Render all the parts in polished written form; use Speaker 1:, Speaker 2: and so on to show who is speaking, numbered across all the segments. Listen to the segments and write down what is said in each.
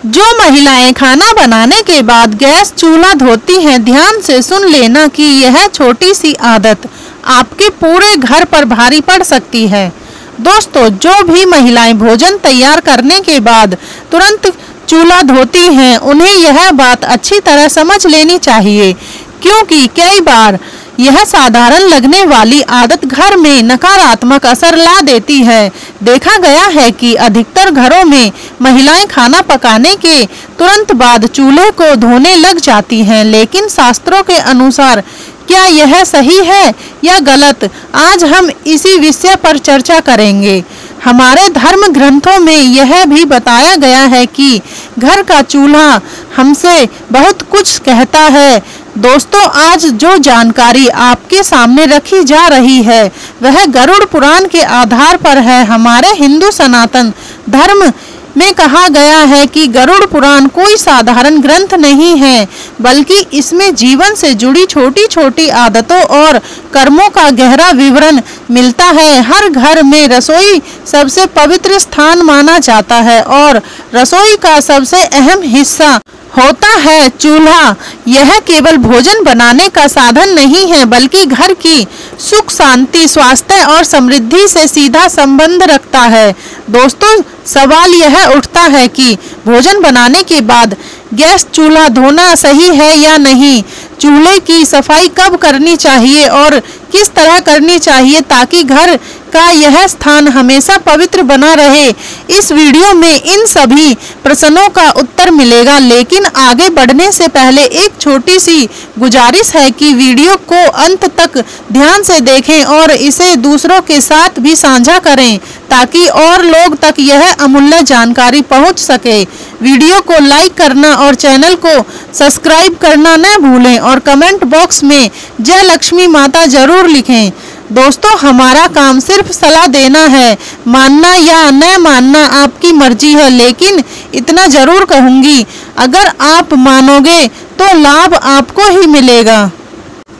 Speaker 1: जो महिलाएं खाना बनाने के बाद गैस चूल्हा धोती हैं, ध्यान से सुन लेना कि यह छोटी सी आदत आपके पूरे घर पर भारी पड़ सकती है। दोस्तों, जो भी महिलाएं भोजन तैयार करने के बाद तुरंत चूल्हा धोती हैं, उन्हें यह बात अच्छी तरह समझ लेनी चाहिए, क्योंकि कई बार यह साधारण लगने वाली आदत घर में नकारात्मक असर ला देती है। देखा गया है कि अधिकतर घरों में महिलाएं खाना पकाने के तुरंत बाद चूल्हे को धोने लग जाती हैं, लेकिन शास्त्रों के अनुसार क्या यह सही है या गलत, आज हम इसी विषय पर चर्चा करेंगे। हमारे धर्म ग्रंथों में यह भी बताया गया है कि घर का चूल्हा हमसे बहुत कुछ कहता है। दोस्तों, आज जो जानकारी आपके सामने रखी जा रही है वह गरुड़ पुराण के आधार पर है। हमारे हिंदू सनातन धर्म में कहा गया है कि गरुड़ पुराण कोई साधारण ग्रंथ नहीं है, बल्कि इसमें जीवन से जुड़ी छोटी छोटी आदतों और कर्मों का गहरा विवरण मिलता है। हर घर में रसोई सबसे पवित्र स्थान माना जाता है और रसोई का सबसे अहम हिस्सा होता है चूल्हा। यह केवल भोजन बनाने का साधन नहीं है, बल्कि घर की सुख शांति, स्वास्थ्य और समृद्धि से सीधा संबंध रखता है। दोस्तों, सवाल यह उठता है कि भोजन बनाने के बाद गैस चूल्हा धोना सही है या नहीं। चूल्हे की सफाई कब करनी चाहिए और किस तरह करनी चाहिए ताकि घर का यह स्थान हमेशा पवित्र बना रहे। इस वीडियो में इन सभी प्रश्नों का उत्तर मिलेगा, लेकिन आगे बढ़ने से पहले एक छोटी सी गुजारिश है कि वीडियो को अंत तक ध्यान से देखें और इसे दूसरों के साथ भी साझा करें ताकि और लोग तक यह अमूल्य जानकारी पहुंच सके। वीडियो को लाइक करना और चैनल को सब्सक्राइब करना न भूलें और कमेंट बॉक्स में जय लक्ष्मी माता जरूर लिखें। दोस्तों, हमारा काम सिर्फ सलाह देना है, मानना या न मानना आपकी मर्जी है, लेकिन इतना जरूर कहूंगी, अगर आप मानोगे तो लाभ आपको ही मिलेगा।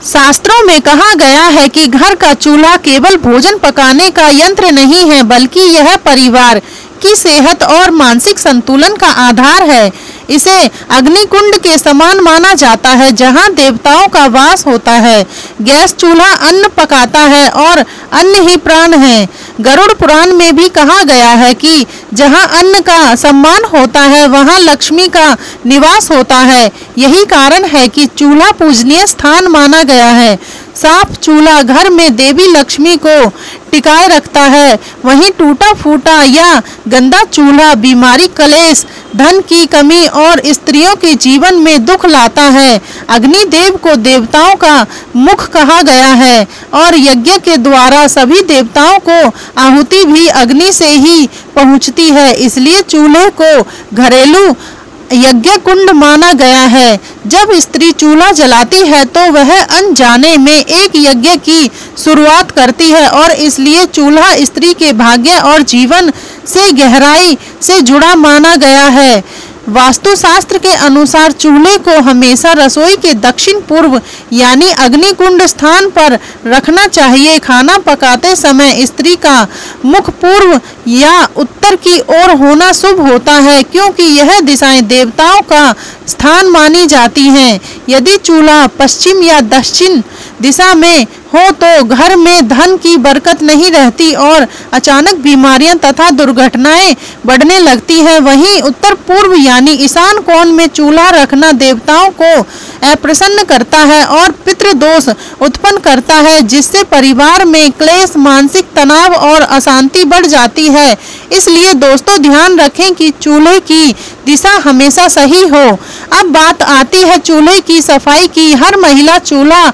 Speaker 1: शास्त्रों में कहा गया है कि घर का चूल्हा केवल भोजन पकाने का यंत्र नहीं है, बल्कि यह परिवार की सेहत और मानसिक संतुलन का आधार है। इसे अग्निकुंड के समान माना जाता है, जहां देवताओं का वास होता है। गैस चूल्हा अन्न पकाता है और अन्न ही प्राण है। गरुड़ पुराण में भी कहा गया है कि जहां अन्न का सम्मान होता है, वहां लक्ष्मी का निवास होता है। यही कारण है कि चूल्हा पूजनीय स्थान माना गया है। साफ चूल्हा घर में देवी लक्ष्मी को टिकाए रखता है, वहीं टूटा फूटा या गंदा चूल्हा बीमारी, कलेश, धन की कमी और स्त्रियों के जीवन में दुख लाता है। अग्निदेव को देवताओं का मुख कहा गया है और यज्ञ के द्वारा सभी देवताओं को आहुति भी अग्नि से ही पहुंचती है। इसलिए चूल्हे को घरेलू यज्ञ कुंड माना गया है। जब स्त्री चूल्हा जलाती है तो वह अनजाने में एक यज्ञ की शुरुआत करती है और इसलिए चूल्हा स्त्री के भाग्य और जीवन से गहराई से जुड़ा माना गया है। वास्तुशास्त्र के अनुसार चूल्हे को हमेशा रसोई के दक्षिण पूर्व यानी अग्निकुंड स्थान पर रखना चाहिए। खाना पकाते समय स्त्री का मुख पूर्व या उत्तर की ओर होना शुभ होता है, क्योंकि यह दिशाएं देवताओं का स्थान मानी जाती हैं। यदि चूल्हा पश्चिम या दक्षिण दिशा में हो तो घर में धन की बरकत नहीं रहती और अचानक बीमारियां तथा दुर्घटनाएं बढ़ने लगती हैं। वहीं उत्तर पूर्व यानी ईशान कोण में चूल्हा रखना देवताओं को अप्रसन्न करता है और पितृदोष उत्पन्न करता है, जिससे परिवार में क्लेश, मानसिक तनाव और अशांति बढ़ जाती है। इसलिए दोस्तों, ध्यान रखें कि चूल्हे की दिशा हमेशा सही हो। अब बात आती है चूल्हे की सफाई की। हर महिला चूल्हा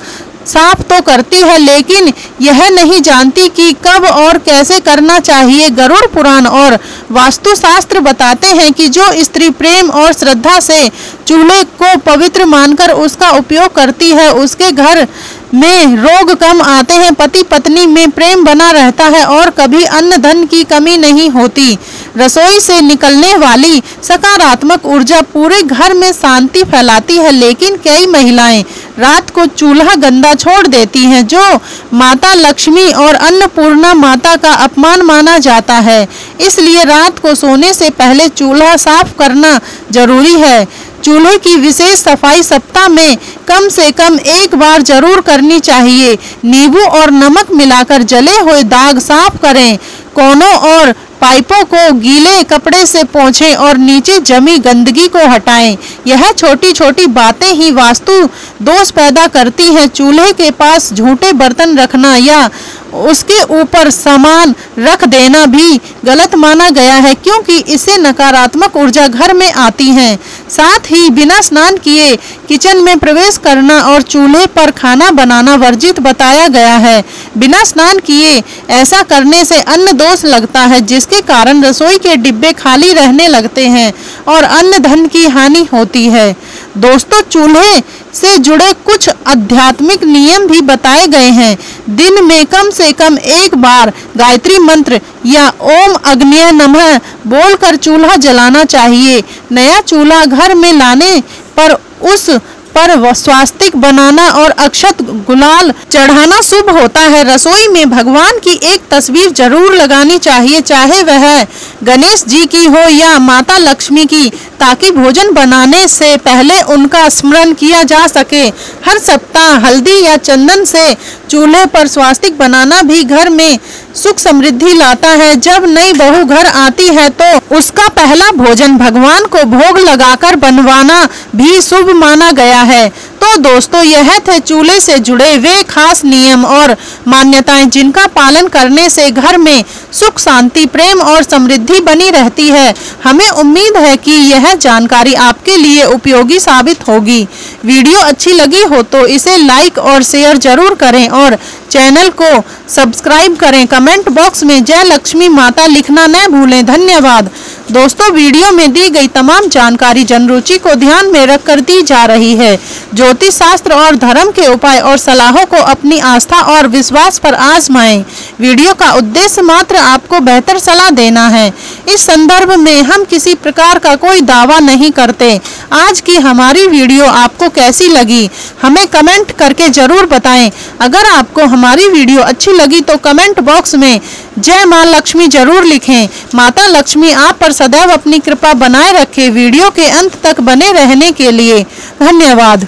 Speaker 1: साफ तो करती है, लेकिन यह नहीं जानती कि कब और कैसे करना चाहिए। गरुड़ पुराण और वास्तुशास्त्र बताते हैं कि जो स्त्री प्रेम और श्रद्धा से चूल्हे को पवित्र मानकर उसका उपयोग करती है, उसके घर में रोग कम आते हैं, पति पत्नी में प्रेम बना रहता है और कभी अन्न धन की कमी नहीं होती। रसोई से निकलने वाली सकारात्मक ऊर्जा पूरे घर में शांति फैलाती है, लेकिन कई महिलाएं रात को चूल्हा गंदा छोड़ देती हैं, जो माता लक्ष्मी और अन्नपूर्णा माता का अपमान माना जाता है। इसलिए रात को सोने से पहले चूल्हा साफ करना जरूरी है। चूल्हे की विशेष सफाई सप्ताह में कम से कम एक बार जरूर करनी चाहिए। नींबू और नमक मिलाकर जले हुए दाग साफ करें। कोनों और पाइपों को गीले कपड़े से पोंछें और नीचे जमी गंदगी को हटाएं। यह छोटी छोटी बातें ही वास्तु दोष पैदा करती हैं। चूल्हे के पास झूठे बर्तन रखना या उसके ऊपर सामान रख देना भी गलत माना गया है, क्योंकि इससे नकारात्मक ऊर्जा घर में आती है। साथ ही बिना स्नान किए किचन में प्रवेश करना और चूल्हे पर खाना बनाना वर्जित बताया गया है। बिना स्नान किए ऐसा करने से अन्न दोष लगता है, जिसके कारण रसोई के डिब्बे खाली रहने लगते हैं और अन्न धन की हानि होती है। दोस्तों, चूल्हे से जुड़े कुछ आध्यात्मिक नियम भी बताए गए हैं। दिन में कम से कम एक बार गायत्री मंत्र या ओम अग्नये नमः बोलकर चूल्हा जलाना चाहिए। नया चूल्हा घर में लाने पर उस पर स्वास्तिक बनाना और अक्षत गुलाल चढ़ाना शुभ होता है। रसोई में भगवान की एक तस्वीर जरूर लगानी चाहिए, चाहे वह गणेश जी की हो या माता लक्ष्मी की, ताकि भोजन बनाने से पहले उनका स्मरण किया जा सके। हर सप्ताह हल्दी या चंदन से चूल्हे पर स्वास्तिक बनाना भी घर में सुख समृद्धि लाता है। जब नई बहू घर आती है तो उसका पहला भोजन भगवान को भोग लगाकर बनवाना भी शुभ माना गया है। तो दोस्तों, यह थे चूल्हे से जुड़े वे खास नियम और मान्यताएं, जिनका पालन करने से घर में सुख शांति प्रेम और समृद्धि बनी रहती है। हमें उम्मीद है कि यह जानकारी आपके लिए उपयोगी साबित होगी। वीडियो अच्छी लगी हो तो इसे लाइक और शेयर जरूर करें और चैनल को सब्सक्राइब करें। कमेंट बॉक्स में जय लक्ष्मी माता लिखना न भूलें। धन्यवाद। दोस्तों, वीडियो में दी गई तमाम जानकारी जनरुचि को ध्यान में रखकर दी जा रही है। ज्योतिष शास्त्र और धर्म के उपाय और सलाहों को अपनी आस्था और विश्वास पर आजमाएं। वीडियो का उद्देश्य मात्र आपको बेहतर सलाह देना है। इस संदर्भ में हम किसी प्रकार का कोई दावा नहीं करते। आज की हमारी वीडियो आपको कैसी लगी, हमें कमेंट करके जरूर बताएं। अगर आपको हमारी वीडियो अच्छी लगी तो कमेंट बॉक्स में जय मां लक्ष्मी जरूर लिखें। माता लक्ष्मी आप पर सदैव अपनी कृपा बनाए रखे। वीडियो के अंत तक बने रहने के लिए धन्यवाद।